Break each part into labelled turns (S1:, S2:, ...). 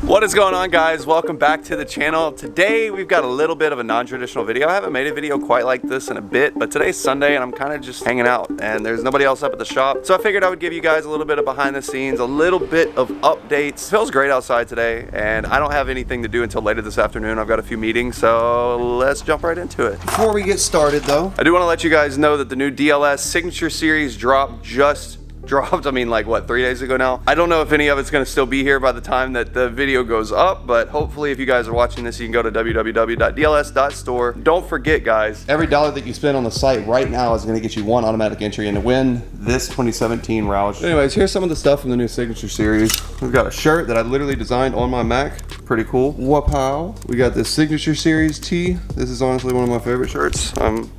S1: What is going on, guys? Welcome back to the channel. Today we've got a little bit of a non-traditional video. I haven't made a video quite like this in a bit, but today's Sunday and I'm kind of just hanging out and there's nobody else up at the shop. So I figured I would give you guys a little bit of behind the scenes, a little bit of updates. It feels great outside today and I don't have anything to do until later this afternoon. I've got a few meetings, so let's jump right into it.
S2: Before we get started though,
S1: I do want to let you guys know that the new DLS Signature Series dropped, I mean, like what, 3 days ago now? I don't know if any of it's going to still be here by the time that the video goes up, but hopefully if you guys are watching this, you can go to www.dls.store. Don't forget, guys,
S2: every dollar that you spend on the site right now is going to get you one automatic entry in to win this 2017 Roush. Anyways, here's some of the stuff from the new Signature Series. We've got a shirt that I literally designed on my Mac. Pretty cool. Wapow. We got this Signature Series tee. This is honestly one of my favorite shirts. I'm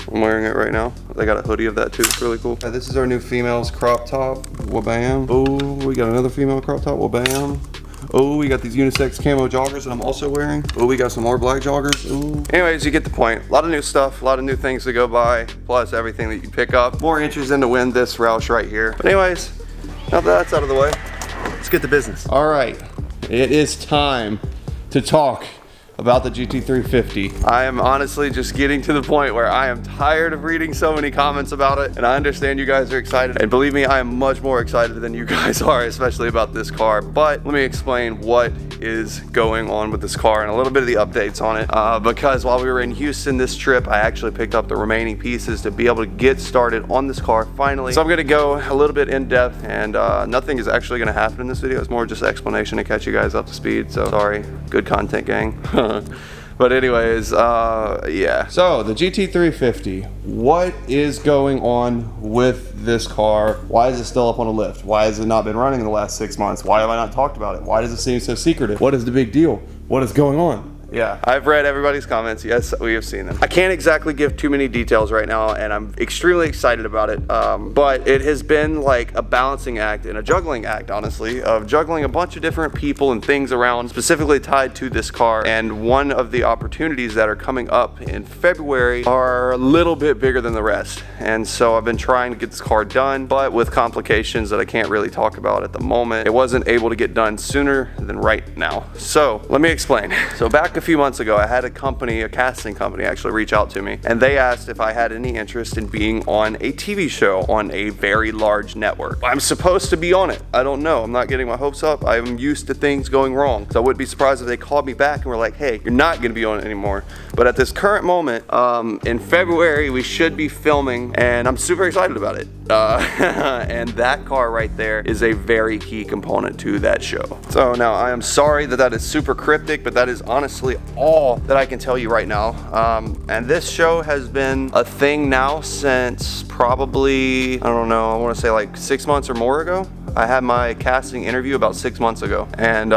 S2: wearing it right now. They got a hoodie of that too. It's really cool. This is our new females crop top. Wabam. Oh, we got another female crop top. Wabam. Oh, we got these unisex camo joggers that I'm also wearing. Oh, we got some more black joggers. Ooh. Anyways, you get the point. A lot of new stuff, a lot of new things to go by, plus everything that you pick up. More entries in to win this Roush right here. But anyways, now that that's out of the way, let's get to business. All right, it is time to talk about the GT350. I am honestly just getting to the point where I am tired of reading so many comments about it, and I understand you guys are excited, and believe me, I am much more excited than you guys are, especially about this car. But let me explain what is going on with this car and a little bit of the updates on it, because while we were in Houston this trip, I actually picked up the remaining pieces to be able to get started on this car finally. So I'm gonna go a little bit in depth, and nothing is actually gonna happen in this video. It's more just explanation to catch you guys up to speed, so sorry. Good content, gang. But anyways, yeah. So the GT350, what is going on with this car? Why is it still up on a lift? Why has it not been running in the last 6 months? Why have I not talked about it? Why does it seem so secretive? What is the big deal? What is going on? Yeah, I've read everybody's comments. Yes, we have seen them. I can't exactly give too many details right now, and I'm extremely excited about it. But it has been like a balancing act and a juggling act, honestly, of juggling a bunch of different people and things around, specifically tied to this car. And one of the opportunities that are coming up in February are a little bit bigger than the rest. And so I've been trying to get this car done, but with complications that I can't really talk about at the moment, it wasn't able to get done sooner than right now. So let me explain. So back a few months ago, I had a casting company actually reach out to me, and they asked if I had any interest in being on a TV show on a very large network. I'm supposed to be on it. I don't know. I'm not getting my hopes up. I'm used to things going wrong. So I wouldn't be surprised if they called me back and were like, hey, you're not going to be on it anymore. But at this current moment, in February, we should be filming, and I'm super excited about it. And that car right there is a very key component to that show. So now I am sorry that that is super cryptic, but that is honestly all that I can tell you right now. And this show has been a thing now since probably, I don't know, I want to say like 6 months or more ago. I had my casting interview about 6 months ago, and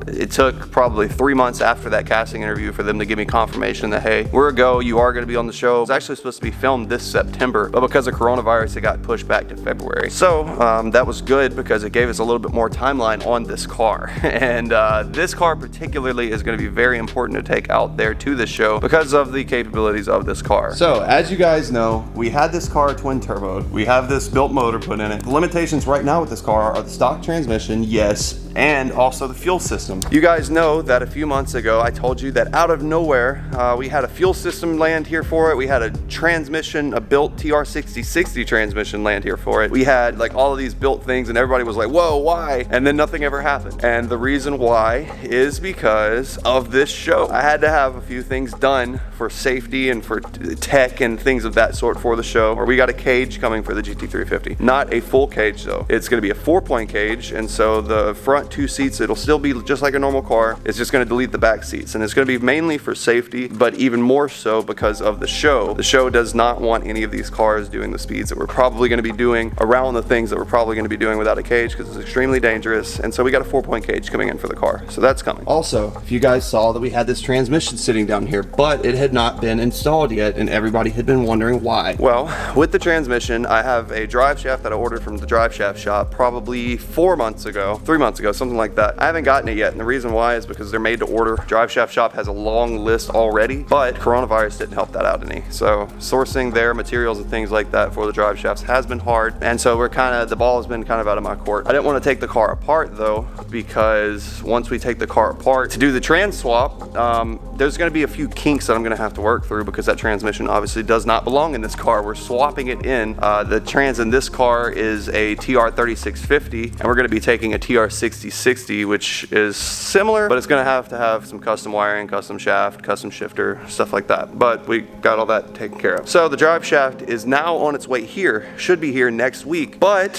S2: it took probably 3 months after that casting interview for them to give me confirmation that, hey, we're a go, you are going to be on the show. It's actually supposed to be filmed this September, but because of coronavirus, it got pushed back to February. So that was good because it gave us a little bit more timeline on this car. And this car particularly is going to be very important to take out there to this show because of the capabilities of this car. So as you guys know, we had this car twin turboed. We have this built motor put in it. The limitations right now with this car are the stock transmission, yes, and also the fuel system. You guys know that a few months ago I told you that out of nowhere we had a fuel system land here for it. We had a transmission, a built TR6060 transmission land here for it. We had like all of these built things and everybody was like, whoa, why? And then nothing ever happened. And the reason why is because of this show. I had to have a few things done for safety and for tech and things of that sort for the show. Or we got a cage coming for the GT350. Not a full cage though. It's gonna be a 4-point cage, and so the front 2 seats, it'll still be just like a normal car. It's just going to delete the back seats, and it's going to be mainly for safety, but even more so because of the show. The show does not want any of these cars doing the speeds that we're probably going to be doing around the things that we're probably going to be doing without a cage, because it's extremely dangerous. And so we got a 4-point cage coming in for the car, so that's coming. Also, if you guys saw that we had this transmission sitting down here, but it had not been installed yet, and everybody had been wondering why. Well, with the transmission, I have a drive shaft that I ordered from the drive shaft shop probably 3 months ago,
S1: something like that. I haven't gotten it yet, and the reason why is because they're made to order. Drive Shaft Shop has a long list already, but coronavirus didn't help that out any. So sourcing their materials and things like that for the drive shafts has been hard, and so the ball has been kind of out of my court. I didn't want to take the car apart though, because once we take the car apart to do the Tran Swap, there's going to be a few kinks that I'm going to have to work through, because that transmission obviously does not belong in this car. We're swapping it in. The trans in this car is a TR3650, and we're going to be taking a TR6060, which is similar, but it's going to have some custom wiring, custom shaft, custom shifter, stuff like that. But we got all that taken care of. So the drive shaft is now on its way here, should be here next week. But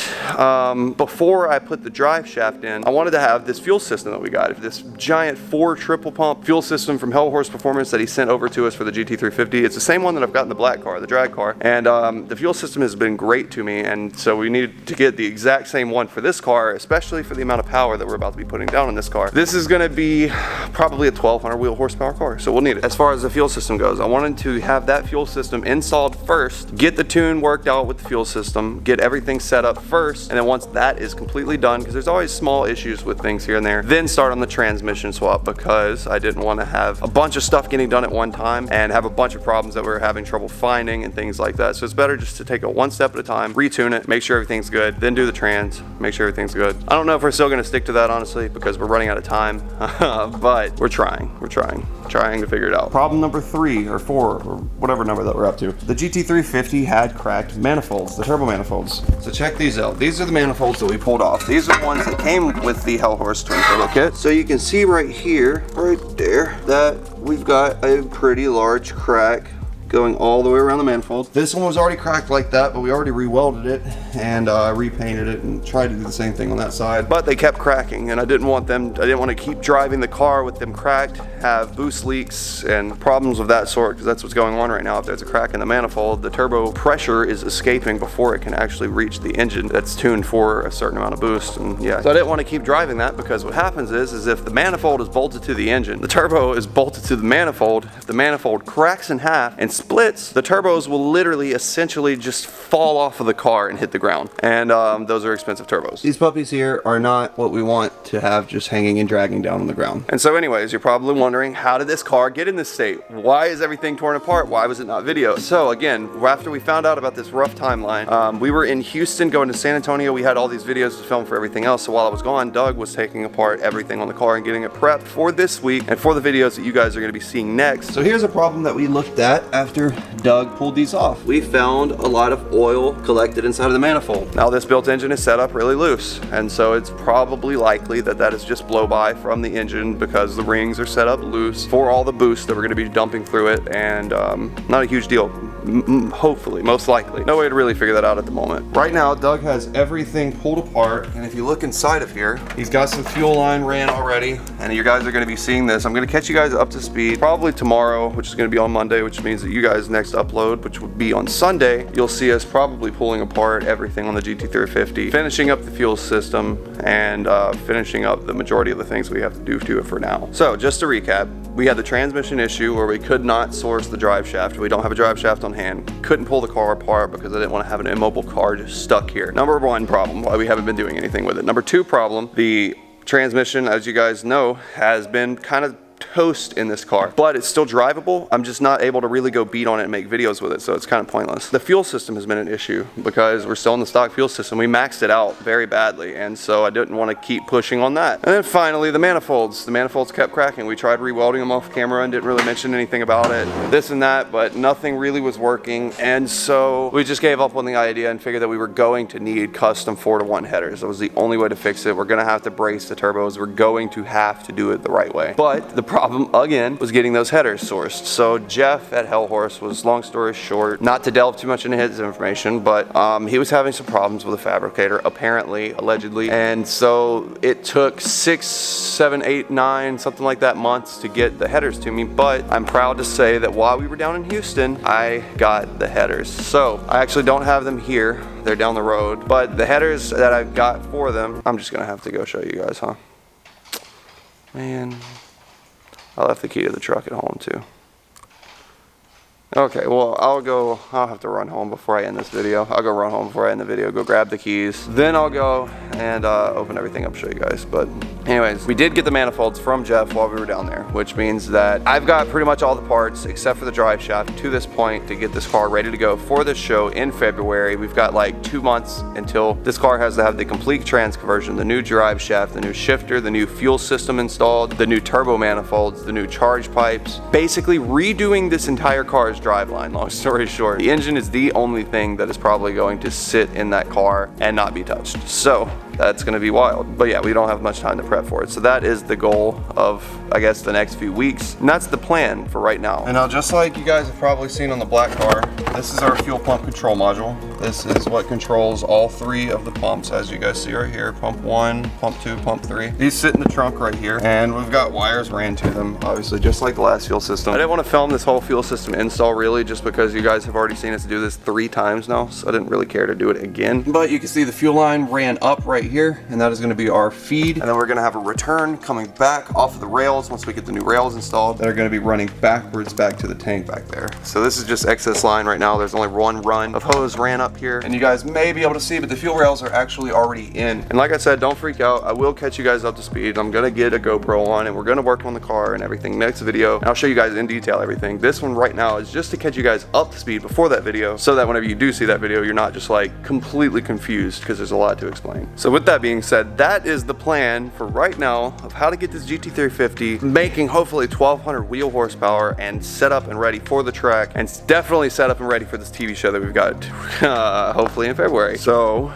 S1: before I put the drive shaft in, I wanted to have this fuel system that we got, this giant 4 triple pump fuel system from Hellhorse Performance that he sent over to us for the GT350. It's the same one that I've got in the black car, the drag car, and the fuel system has been great to me, and so we need to get the exact same one for this car, especially for the amount of power that we're about to be putting down in this car. This is going to be probably a 1200 wheel horsepower car, so we'll need it. As far as the fuel system goes, I wanted to have that fuel system installed first, get the tune worked out with the fuel system, get everything set up first, and then once that is completely done, because there's always small issues with things here and there, then start on the transmission swap, because I didn't want to have a bunch of stuff getting done at one time and have a bunch of problems that we're having trouble finding and things like that. So it's better just to take it one step at a time, retune it, make sure everything's good, then do the trans, make sure everything's good. I don't know if we're still going to stick to that, honestly, because we're running out of time, but we're trying to figure it out. Problem number 3 or 4 or whatever number that we're up to. The GT350 had cracked manifolds, the turbo manifolds. So check these out. These are the manifolds that we pulled off. These are the ones that came with the Hellhorse twin turbo kit. So you can see right here, right there, that we've got a pretty large crack going all the way around the manifold. This one was already cracked like that, but we already re-welded it and repainted it and tried to do the same thing on that side. But they kept cracking, and I didn't want to keep driving the car with them cracked, have boost leaks and problems of that sort, because that's what's going on right now. If there's a crack in the manifold, the turbo pressure is escaping before it can actually reach the engine that's tuned for a certain amount of boost. And yeah, so I didn't want to keep driving that, because what happens is if the manifold is bolted to the engine, the turbo is bolted to the manifold. If the manifold cracks in half and splits, the turbos will literally essentially just fall off of the car and hit the ground, and those are expensive turbos. These puppies here are not what we want to have just hanging and dragging down on the ground. And so anyways, you're probably wondering, how did this car get in this state? Why is everything torn apart? Why was it not video? So again, after we found out about this rough timeline, we were in Houston going to San Antonio. We had all these videos to film for everything else, so while I was gone, Doug was taking apart everything on the car and getting it prepped for this week and for the videos that you guys are going to be seeing next. So here's a problem that we looked at after Doug pulled these off. We found a lot of oil collected inside of the manifold. Now this built engine is set up really loose, and so it's probably likely that that is just blow by from the engine, because the rings are set up loose for all the boost that we're going to be dumping through it, and not a huge deal. Hopefully, most likely. No way to really figure that out at the moment. Right now, Doug has everything pulled apart, and if you look inside of here, he's got some fuel line ran already, and you guys are going to be seeing this. I'm going to catch you guys up to speed probably tomorrow, which is going to be on Monday, which means that you guys next upload, which would be on Sunday, you'll see us probably pulling apart everything on the GT350, finishing up the fuel system, and finishing up the majority of the things we have to do to it for now. So just to recap, we had the transmission issue where we could not source the drive shaft. We don't have a drive shaft on hand. Couldn't pull the car apart because I didn't want to have an immobile car just stuck here. Number 1 problem, why we haven't been doing anything with it. Number 2 problem, the transmission, as you guys know, has been kind of toast in this car, but it's still drivable. I'm just not able to really go beat on it and make videos with it, so it's kind of pointless. The fuel system has been an issue because we're still in the stock fuel system. We maxed it out very badly, and so I didn't want to keep pushing on that. And then finally, the manifolds. The manifolds kept cracking. We tried re-welding them off camera and didn't really mention anything about it, this and that, but nothing really was working, and so we just gave up on the idea and figured that we were going to need custom 4-to-1 headers. That was the only way to fix it. We're going to have to brace the turbos. We're going to have to do it the right way. But the problem, again, was getting those headers sourced. So Jeff at Hellhorse was, long story short, not to delve too much into his information, but he was having some problems with a fabricator, apparently, allegedly, and so it took 6, 7, 8, 9, something like that months to get the headers to me, but I'm proud to say that while we were down in Houston, I got the headers. So I actually don't have them here. They're down the road, but the headers that I've got for them, I'm just gonna have to go show you guys, huh? Man, I left the key to the truck at home too. Okay, well, I'll have to run home before I end this video. I'll go run home before I end the video, go grab the keys. Then I'll go and open everything up, show you guys. But anyways, we did get the manifolds from Jeff while we were down there, which means that I've got pretty much all the parts except for the drive shaft to this point to get this car ready to go for this show in February. We've got like 2 months until this car has to have the complete trans conversion, the new drive shaft, the new shifter, the new fuel system installed, the new turbo manifolds, the new charge pipes, basically redoing this entire car's driveline. Long story short, the engine is the only thing that is probably going to sit in that car and not be touched. So that's gonna be wild. But yeah, we don't have much time to prep for it. So that is the goal of, I guess, the next few weeks. And that's the plan for right now. And now, just like you guys have probably seen on the black car, this is our fuel pump control module. This is what controls all 3 of the pumps, as you guys see right here. Pump 1, pump 2, pump 3. These sit in the trunk right here. And we've got wires ran to them, obviously, just like the last fuel system. I didn't want to film this whole fuel system install really, just because you guys have already seen us do this 3 times now. So I didn't really care to do it again. But you can see the fuel line ran up right here, and that is going to be our feed. And then we're going to have a return coming back off of the rails once we get the new rails installed that are going to be running backwards back to the tank back there. So this is just excess line right now. There's only 1 run of hose ran up here, and you guys may be able to see, but the fuel rails are actually already in. And like I said, don't freak out. I will catch you guys up to speed. I'm going to get a GoPro on, and we're going to work on the car and everything next video, and I'll show you guys in detail everything. This one right now is just to catch you guys up to speed before that video, so that whenever you do see that video, you're not just like completely confused, because there's a lot to explain. So with that being said, that is the plan for right now of how to get this GT350 making hopefully 1200 wheel horsepower and set up and ready for the track, and definitely set up and ready for this TV show that we've got hopefully in February. So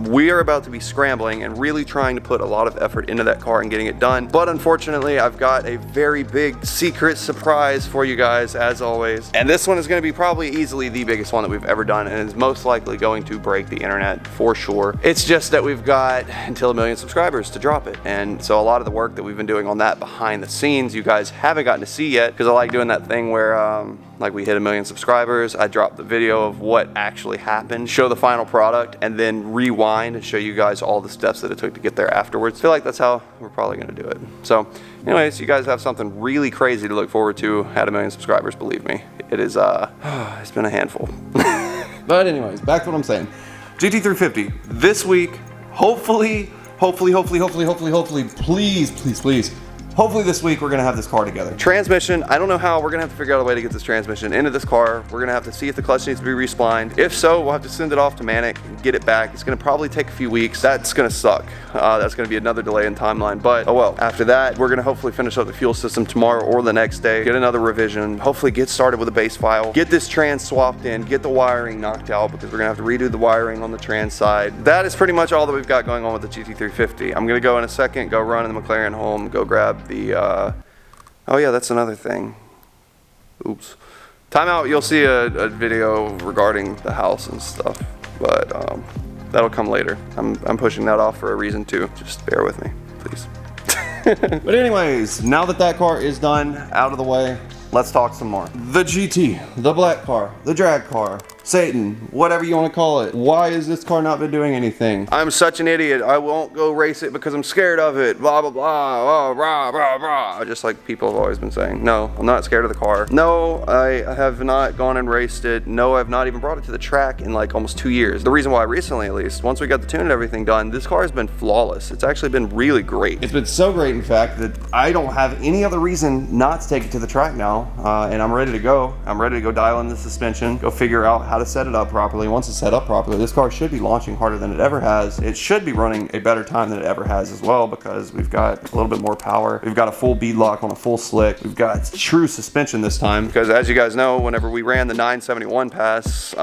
S1: we are about to be scrambling and really trying to put a lot of effort into that car and getting it done. But unfortunately, I've got a very big secret surprise for you guys, as always. And this one is going to be probably easily the biggest one that we've ever done, and is most likely going to break the internet for sure. It's just that we've got until 1 million subscribers to drop it. And so a lot of the work that we've been doing on that behind the scenes, you guys haven't gotten to see yet, because I like doing that thing where like we hit 1 million subscribers, I drop the video of what actually happened, show the final product, and then rewind and show you guys all the steps that it took to get there afterwards. I feel like that's how we're probably gonna do it. So anyways, you guys have something really crazy to look forward to at 1 million subscribers, believe me. It is, it's been a handful. But anyways, back to what I'm saying. GT350, this week, hopefully, please. Hopefully this week we're gonna have this car together. Transmission, I don't know how. We're gonna have to figure out a way to get this transmission into this car. We're gonna have to see if the clutch needs to be resplined. If so, we'll have to send it off to Manic and get it back. It's gonna probably take a few weeks. That's gonna suck. That's gonna be another delay in timeline, but oh well. After that, we're gonna hopefully finish up the fuel system tomorrow or the next day, get another revision, hopefully get started with a base file, get this trans swapped in, get the wiring knocked out, because we're gonna have to redo the wiring on the trans side. That is pretty much all that we've got going on with the GT350. I'm gonna go in a second, go run in the McLaren home, go grab the oh yeah, that's another thing. Oops. Timeout, you'll see a video regarding the house and stuff, but that'll come later. I'm pushing that off for a reason too. Just bear with me, please. But anyways, now that that car is done, out of the way, let's talk some more. The GT, the black car, the drag car, Satan, whatever you want to call it. Why has this car not been doing anything? I'm such an idiot. I won't go race it because I'm scared of it. Blah, blah, blah, blah, blah, blah. Just like people have always been saying. No, I'm not scared of the car. No, I have not gone and raced it. No, I've not even brought it to the track in like almost 2 years. The reason why recently, at least, once we got the tune and everything done, this car has been flawless. It's actually been really great. It's been so great, in fact, that I don't have any other reason not to take it to the track now. And I'm ready to go. I'm ready to go dial in the suspension, go figure out how to set it up properly. Once it's set up properly, this car should be launching harder than it ever has. It should be running a better time than it ever has as well, because we've got a little bit more power. We've got a full bead lock on a full slick. We've got true suspension this time, because as you guys know, whenever we ran the 971 pass,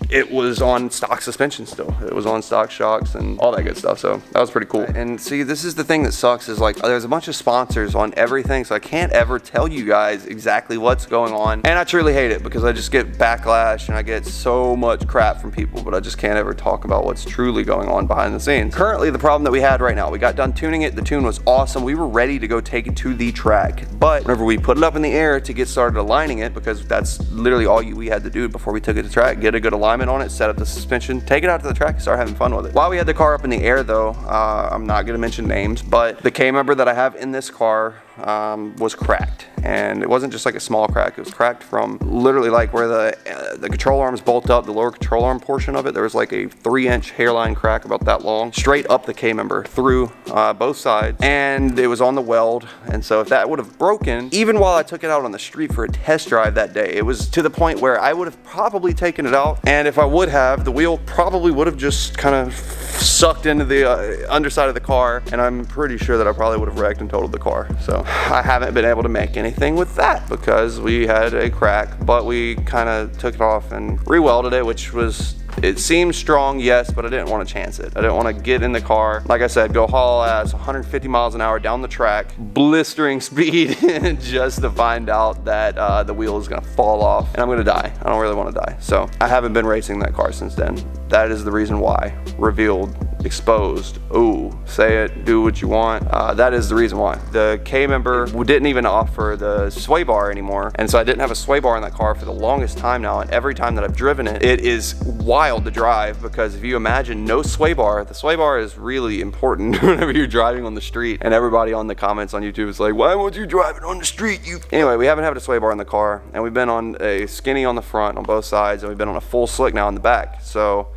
S1: it was on stock suspension still. It was on stock shocks and all that good stuff, so that was pretty cool. And see, this is the thing that sucks, is like there's a bunch of sponsors on everything, so I can't ever tell you guys exactly what's going on, and I truly hate it because I just get backlash and I get so much crap from people, but I just can't ever talk about what's truly going on behind the scenes. Currently, the problem that we had right now, we got done tuning it, the tune was awesome, we were ready to go take it to the track, but whenever we put it up in the air to get started aligning it, because that's literally all we had to do before we took it to track, get a good alignment on it, set up the suspension, take it out to the track and start having fun with it. While we had the car up in the air though, I'm not gonna mention names, but the K-Member that I have in this car was cracked, and it wasn't just like a small crack. It was cracked from literally like where the control arms bolt up, the lower control arm portion of it. There was like a 3-inch hairline crack about that long, straight up the K-member through both sides, and it was on the weld. And so if that would have broken, even while I took it out on the street for a test drive that day, it was to the point where I would have probably taken it out, and if I would have, the wheel probably would have just kind of sucked into the underside of the car, and I'm pretty sure that I probably would have wrecked and totaled the car. So I haven't been able to make anything with that because we had a crack, but we kind of took it off and re-welded it, which was, it seemed strong, yes, but I didn't want to chance it. I didn't want to get in the car, like I said, go haul ass 150 miles an hour down the track, blistering speed, just to find out that the wheel is going to fall off and I'm going to die. I don't really want to die. So I haven't been racing that car since then. That is the reason why. Revealed, exposed. Ooh, say it, do what you want. That is the reason why. The K-member didn't even offer the sway bar anymore, and so I didn't have a sway bar in that car for the longest time now, and every time that I've driven it, it is wild to drive, because if you imagine no sway bar, the sway bar is really important whenever you're driving on the street, and everybody on the comments on YouTube is like, why won't you drive it on the street? Anyway, we haven't had a sway bar in the car, and we've been on a skinny on the front on both sides, and we've been on a full slick now in the back. So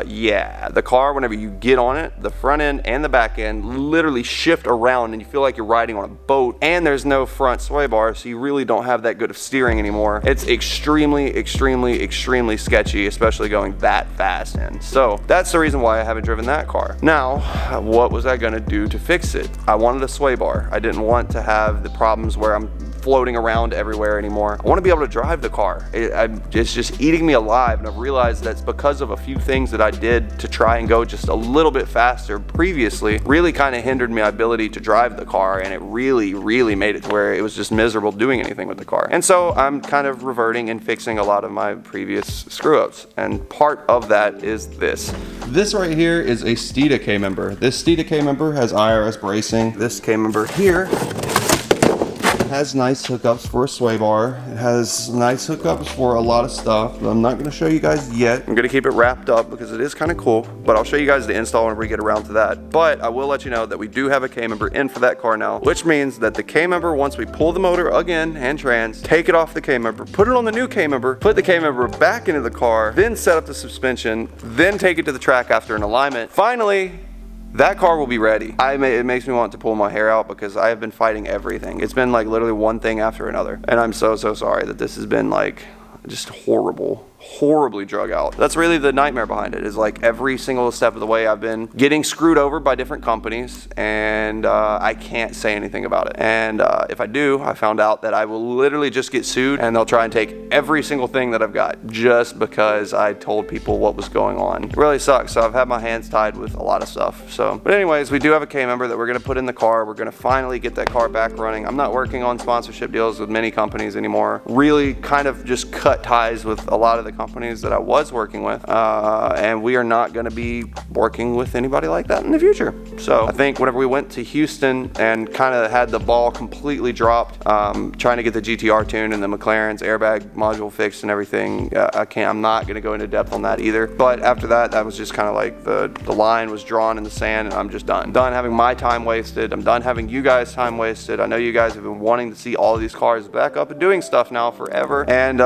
S1: yeah, the car, whenever you get on it, the front end and the back end literally shift around, and you feel like you're riding on a boat, and there's no front sway bar, so you really don't have that good of steering anymore. It's extremely sketchy, especially going that fast. And so that's the reason why I haven't driven that car. Now, what was I gonna do to fix it? I wanted a sway bar. I didn't want to have the problems where I'm floating around everywhere anymore. I want to be able to drive the car. It's just eating me alive, and I've realized that's because of a few things that I did to try and go just a little bit faster previously, really kind of hindered my ability to drive the car, and it really made it to where it was just miserable doing anything with the car. And so I'm kind of reverting and fixing a lot of my previous screw-ups, and part of that is this. This right here is a Steeda K-member. This Steeda K-member has IRS bracing. This K-member here has nice hookups for a sway bar. It has nice hookups for a lot of stuff, but I'm not going to show you guys yet. I'm going to keep it wrapped up because it is kind of cool, but I'll show you guys the install whenever we get around to that. But I will let you know that we do have a K-member in for that car now, which means that the K-member, once we pull the motor again and trans, take it off the K-member, put it on the new K-member, put the K-member back into the car, then set up the suspension, then take it to the track after an alignment. Finally, that car will be ready. It makes me want to pull my hair out because I have been fighting everything. It's been like literally one thing after another. And I'm so sorry that this has been like just horribly drug out. That's really the nightmare behind it, is like every single step of the way I've been getting screwed over by different companies, and I can't say anything about it. And if I do, I found out that I will literally just get sued, and they'll try and take every single thing that I've got just because I told people what was going on. It really sucks. So I've had my hands tied with a lot of stuff. So, but anyways, we do have a K-member that we're gonna put in the car. We're gonna finally get that car back running. I'm not working on sponsorship deals with many companies anymore. Really kind of just cut ties with a lot of the companies that I was working with, and we are not going to be working with anybody like that in the future. So I think whenever we went to Houston and kind of had the ball completely dropped, trying to get the GTR tuned and the McLaren's airbag module fixed and everything, I'm not going to go into depth on that either. But after that was just kind of like the line was drawn in the sand, and I'm just done having my time wasted. I'm done having you guys time wasted. I know you guys have been wanting to see all of these cars back up and doing stuff now forever, and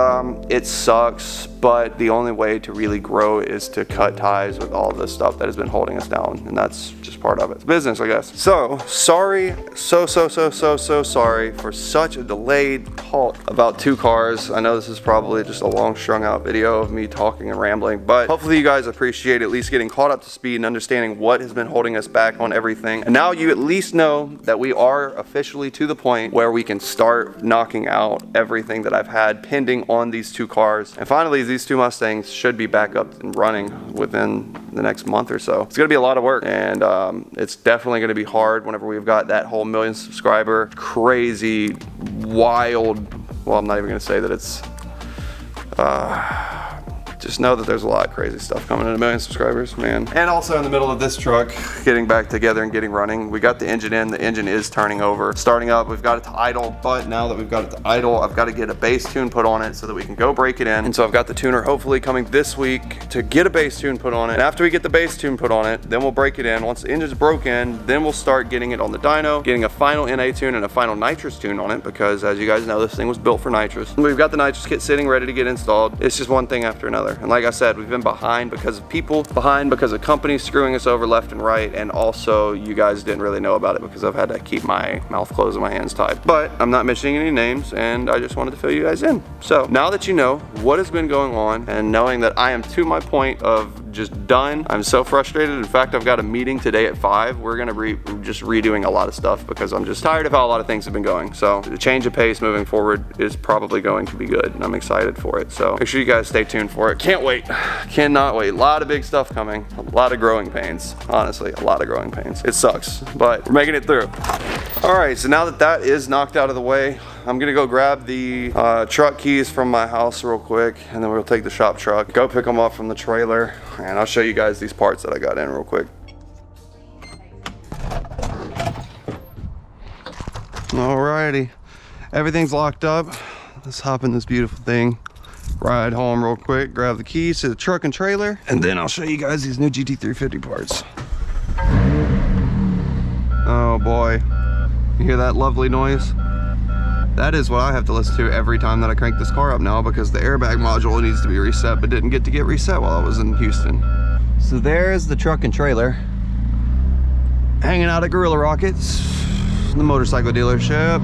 S1: it sucks, but the only way to really grow is to cut ties with all the stuff that has been holding us down, and that's just part of it. It's business, I guess. So sorry, so sorry for such a delayed talk about two cars. I know this is probably just a long strung out video of me talking and rambling, but hopefully you guys appreciate at least getting caught up to speed and understanding what has been holding us back on everything. And now you at least know that we are officially to the point where we can start knocking out everything that I've had pending on these two cars. And finally, these two Mustangs should be back up and running within the next month or so. It's gonna be a lot of work, and it's definitely gonna be hard whenever we've got that whole 1 million subscriber, crazy, wild, well, I'm not even gonna say that it's just know that there's a lot of crazy stuff coming in a million subscribers, man. And also in the middle of this truck, getting back together and getting running. We got the engine in, the engine is turning over, starting up. We've got it to idle, but now that we've got it to idle, I've got to get a bass tune put on it so that we can go break it in. And so I've got the tuner hopefully coming this week to get a bass tune put on it. And after we get the bass tune put on it, then we'll break it in. Once the engine's broken, then we'll start getting it on the dyno, getting a final NA tune and a final nitrous tune on it, because as you guys know, this thing was built for nitrous. And we've got the nitrous kit sitting ready to get installed. It's just one thing after another. And like I said, we've been behind because of people, behind because of companies screwing us over left and right, and also you guys didn't really know about it because I've had to keep my mouth closed and my hands tied. But I'm not mentioning any names, and I just wanted to fill you guys in. So now that you know what has been going on, and knowing that I am to my point of just done, I'm so frustrated. In fact, I've got a meeting today at 5. We're gonna be just redoing a lot of stuff because I'm just tired of how a lot of things have been going. So the change of pace moving forward is probably going to be good, and I'm excited for it. So make sure you guys stay tuned for it. Can't wait, cannot wait. A lot of big stuff coming, a lot of growing pains. Honestly, a lot of growing pains. It sucks, but we're making it through. All right, so now that that is knocked out of the way, I'm gonna go grab the truck keys from my house real quick, and then we'll take the shop truck, go pick them up from the trailer, and I'll show you guys these parts that I got in real quick. Alrighty, everything's locked up. Let's hop in this beautiful thing, ride home real quick, grab the keys to the truck and trailer, and then I'll show you guys these new GT350 parts. Oh boy, you hear that lovely noise? That is what I have to listen to every time that I crank this car up now, because the airbag module needs to be reset, but didn't get to get reset while I was in Houston. So there's the truck and trailer, hanging out at Gorilla Rockets, the motorcycle dealership.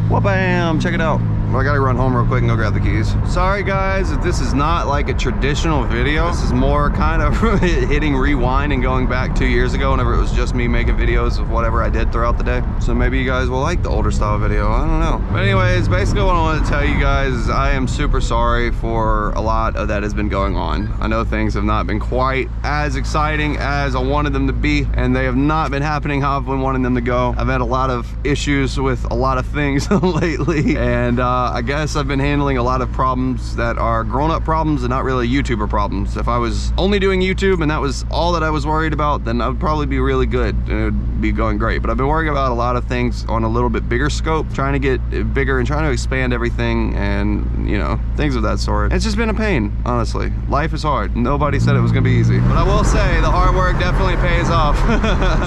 S1: Wha-bam, check it out. Well, I gotta run home real quick and go grab the keys. Sorry guys, if this is not like a traditional video. This is more kind of hitting rewind and going back 2 years ago whenever it was just me making videos of whatever I did throughout the day. So maybe you guys will like the older style video, I don't know. But anyways, basically what I wanted to tell you guys is I am super sorry for a lot of that has been going on. I know things have not been quite as exciting as I wanted them to be, and they have not been happening how I've been wanting them to go. I've had a lot of issues with a lot of things lately, and I guess I've been handling a lot of problems that are grown-up problems and not really YouTuber problems. If I was only doing YouTube and that was all that I was worried about, then I would probably be really good and it would be going great. But I've been worrying about a lot of things on a little bit bigger scope, trying to get bigger and trying to expand everything, and you know, things of that sort. It's just been a pain, honestly. Life is hard. Nobody said it was gonna be easy. But I will say the hard work definitely pays off.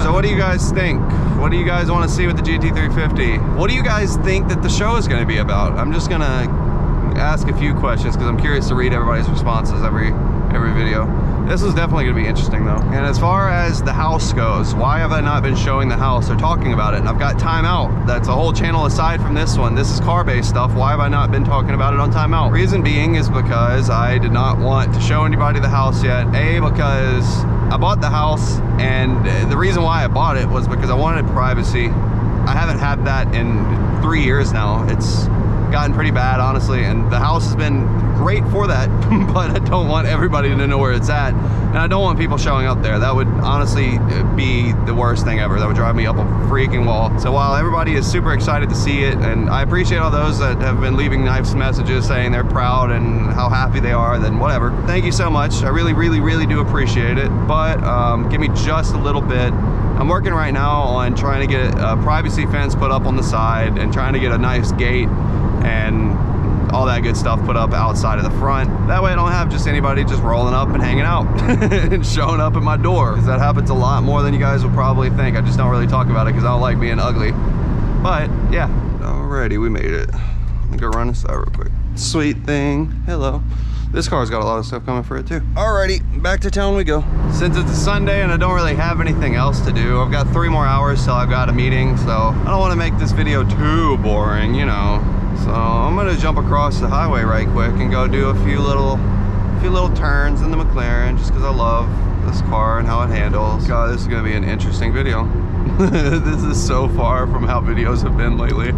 S1: So what do you guys think? What do you guys want to see with the GT350? What do you guys think that the show is going to be about? I'm just gonna ask a few questions because I'm curious to read everybody's responses every video. This is definitely going to be interesting though. And as far as the house goes, why have I not been showing the house or talking about it? And I've got Timeout. That's a whole channel aside from this one. This is car-based stuff. Why have I not been talking about it on Timeout? Reason being is because I did not want to show anybody the house yet. A, because I bought the house, and the reason why I bought it was because I wanted privacy. I haven't had that in 3 years now. It's gotten pretty bad, honestly, and the house has been great for that, but I don't want everybody to know where it's at, and I don't want people showing up there. That would honestly be the worst thing ever. That would drive me up a freaking wall. So while everybody is super excited to see it, and I appreciate all those that have been leaving nice messages saying they're proud and how happy they are, then whatever. Thank you so much. I really, really, really do appreciate it, but give me just a little bit. I'm working right now on trying to get a privacy fence put up on the side and trying to get a nice gate and all that good stuff put up outside of the front. That way I don't have just anybody just rolling up and hanging out and showing up at my door, because that happens a lot more than you guys would probably think. I just don't really talk about it because I don't like being ugly. But yeah, alrighty, we made it. Let me go run inside real quick. Sweet thing. Hello. This car's got a lot of stuff coming for it too. Alrighty, back to town we go. Since it's a Sunday and I don't really have anything else to do, I've got 3 more hours till I've got a meeting, so I don't want to make this video too boring, you know. So I'm gonna jump across the highway right quick and go do a few little turns in the McLaren, just because I love this car and how it handles. God, this is gonna be an interesting video. This is so far from how videos have been lately.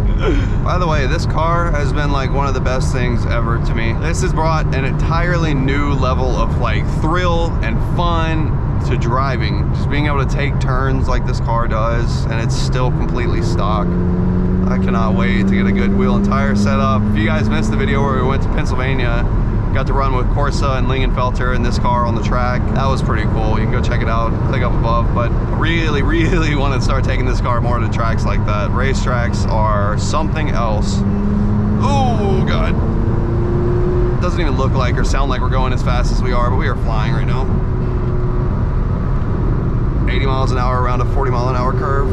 S1: By the way, this car has been like one of the best things ever to me. This has brought an entirely new level of like thrill and fun to driving. Just being able to take turns like this car does, and it's still completely stock. I cannot wait to get a good wheel and tire set up. If you guys missed the video where we went to Pennsylvania, Got to run with Corsa and Lingenfelter in this car on the track. That was pretty cool. You can go check it out, click up above. But really, really want to start taking this car more to tracks like that. Racetracks are something else. Oh, God. Doesn't even look like or sound like we're going as fast as we are, but we are flying right now. 80 miles an hour around a 40 mile an hour curve.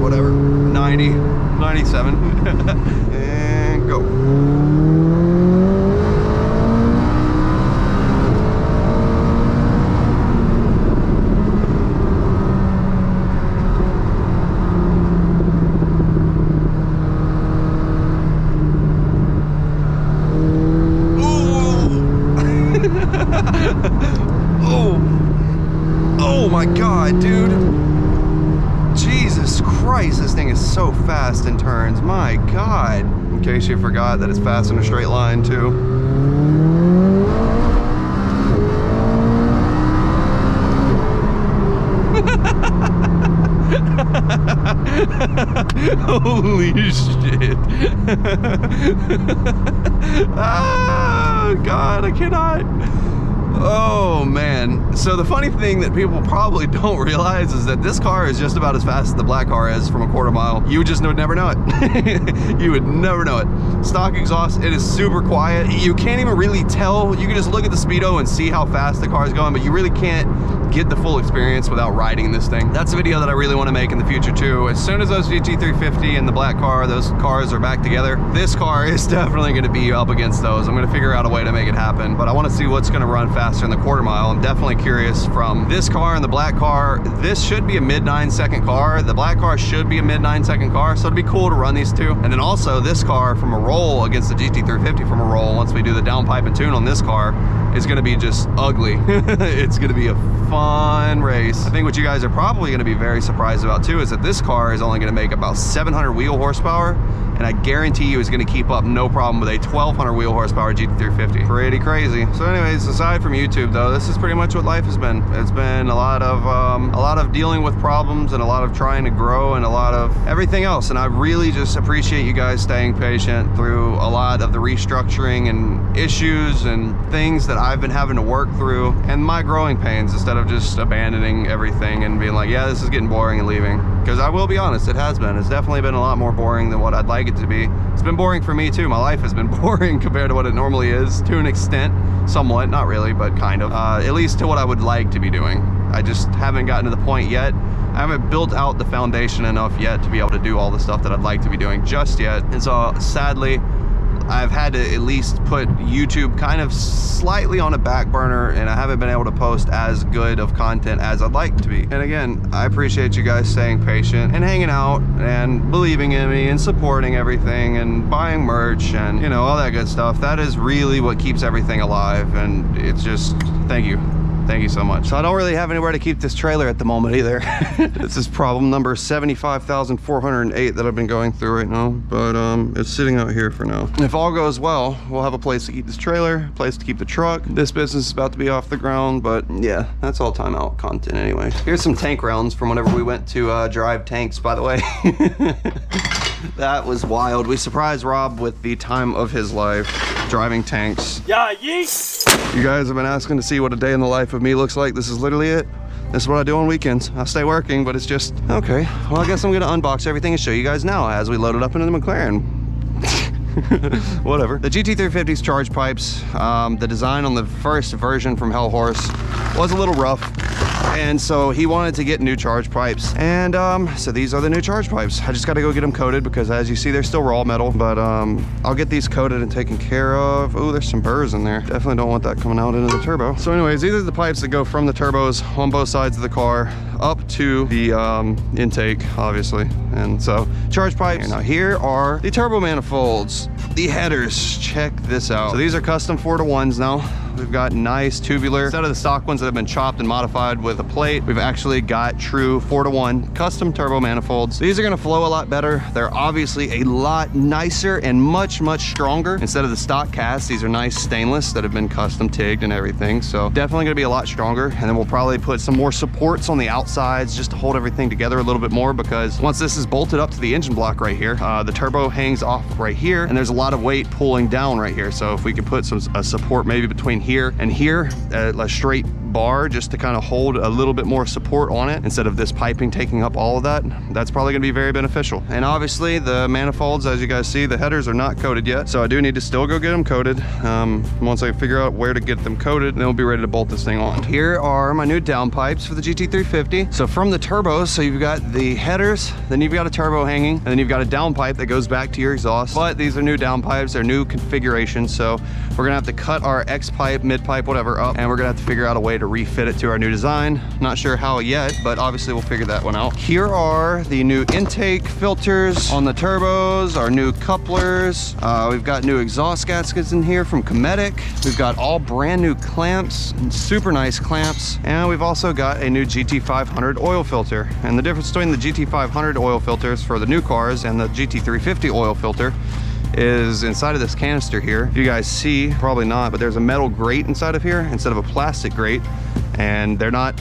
S1: Whatever. 90, 97. And go. Oh my God, dude. Jesus Christ, this thing is so fast in turns. My God. In case you forgot that it's fast in a straight line too. Holy shit. Oh God, I cannot. Oh man. So the funny thing that people probably don't realize is that this car is just about as fast as the black car is from a quarter mile. You just would never know it. You would never know it. Stock exhaust, it is super quiet. You can't even really tell. You can just look at the speedo and see how fast the car is going, but you really can't get the full experience without riding this thing. That's a video that I really want to make in the future too. As soon as those GT350 and the black car, those cars are back together, this car is definitely going to be up against those. I'm going to figure out a way to make it happen, but I want to see what's going to run faster in the quarter mile. I'm definitely curious from this car and the black car. This should be a mid 9-second car. The black car should be a mid 9-second car, so it'd be cool to run these two. And then also this car from a roll against the GT350 from a roll, once we do the downpipe and tune on this car, is going to be just ugly. It's going to be a fun race. I think what you guys are probably going to be very surprised about too is that this car is only going to make about 700 wheel horsepower, and I guarantee you is going to keep up no problem with a 1200 wheel horsepower GT350. Pretty crazy. So anyways, aside from YouTube though, this is pretty much what life has been. It's been a lot of dealing with problems and a lot of trying to grow and a lot of everything else. And I really just appreciate you guys staying patient through a lot of the restructuring and issues and things that I've been having to work through and my growing pains, instead of just abandoning everything and being like, yeah, this is getting boring and leaving. Because I will be honest, it has been. It's definitely been a lot more boring than what I'd like it to be. It's been boring for me too. My life has been boring compared to what it normally is, to an extent, somewhat, not really, but kind of, at least to what I would like to be doing. I just haven't gotten to the point yet. I haven't built out the foundation enough yet to be able to do all the stuff that I'd like to be doing just yet. And so sadly, I've had to at least put YouTube kind of slightly on a back burner, and I haven't been able to post as good of content as I'd like to be. And again, I appreciate you guys staying patient and hanging out and believing in me and supporting everything and buying merch and, you know, all that good stuff. That is really what keeps everything alive, and it's just, thank you. Thank you so much. So I don't really have anywhere to keep this trailer at the moment either. This is problem number 75,408 that I've been going through right now, but it's sitting out here for now. If all goes well, we'll have a place to keep this trailer, a place to keep the truck. This business is about to be off the ground, but yeah, that's all timeout content anyway. Here's some tank rounds from whenever we went to drive tanks, by the way. That was wild. We surprised Rob with the time of his life driving tanks. Yeah, yeet! You guys have been asking to see what a day in the life of me looks like. This is literally it. This is what I do on weekends. I stay working, but it's just, okay. Well, I guess I'm gonna unbox everything and show you guys now as we load it up into the McLaren. Whatever. The GT350's charge pipes, the design on the first version from Hell Horse was a little rough. And so he wanted to get new charge pipes, and so these are the new charge pipes. I just got to go get them coated because, as you see, they're still raw metal, but I'll get these coated and taken care of. Oh, there's some burrs in there. Definitely don't want that coming out into the turbo. So anyways, these are the pipes that go from the turbos on both sides of the car up to the intake, obviously. And so charge pipes. Now here are the turbo manifolds, the headers. Check this out. So these are custom 4-to-1s now.
S2: We've got nice tubular. Instead of the stock ones that have been chopped and modified with a plate, we've actually got true 4-to-1 custom turbo manifolds. These are gonna flow a lot better. They're obviously a lot nicer and much stronger. Instead of the stock cast, these are nice stainless that have been custom tigged and everything. So definitely gonna be a lot stronger. And then we'll probably put some more supports on the outsides just to hold everything together a little bit more, because once this is bolted up to the engine block right here, the turbo hangs off right here, and there's a lot of weight pulling down right here. So if we could put a support maybe between here and here, a straight bar just to kind of hold a little bit more support on it instead of this piping taking up all of that, that's probably going to be very beneficial. And obviously the manifolds, as you guys see, the headers are not coated yet, so I do need to still go get them coated. Once I figure out where to get them coated, then we'll be ready to bolt this thing on. Here are my new downpipes for the GT350. So from the turbos, so you've got the headers, then you've got a turbo hanging, and then you've got a downpipe that goes back to your exhaust. But these are new downpipes, they're new configurations, so we're gonna have to cut our X pipe, mid pipe, whatever up, and we're gonna have to figure out a way to refit it to our new design. Not sure how yet, but obviously we'll figure that one out. Here are the new intake filters on the turbos, our new couplers. We've got new exhaust gaskets in here from Cometic. We've got all brand new clamps, super nice clamps, and we've also got a new GT500 oil filter. And the difference between the GT500 oil filters for the new cars and the GT350 oil filter is inside of this canister here. If you guys see, probably not, but there's a metal grate inside of here instead of a plastic grate, and they're not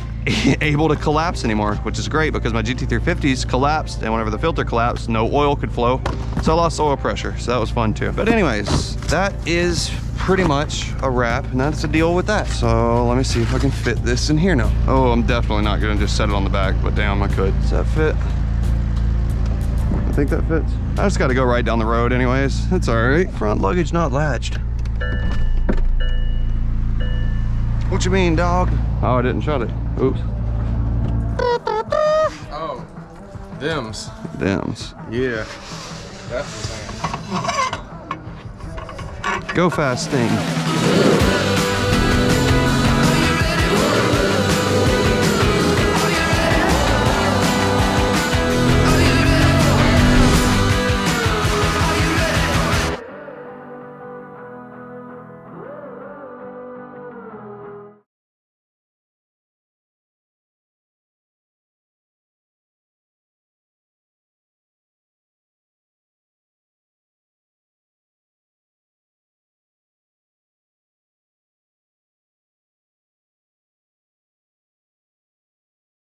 S2: able to collapse anymore, which is great because my GT350s collapsed, and whenever the filter collapsed, no oil could flow, so I lost oil pressure, so that was fun too. But anyways, that is pretty much a wrap, and that's the deal with that. So let me see if I can fit this in here now. Oh, I'm definitely not gonna just set it on the back, but damn, I could. Does that fit? I think that fits. I just gotta go right down the road anyways. It's all right. Front luggage not latched. What you mean, dog? Oh, I didn't shut it. Oops.
S3: Oh, Dems.
S2: Dems.
S3: Yeah, that's the thing.
S2: Go fast thing.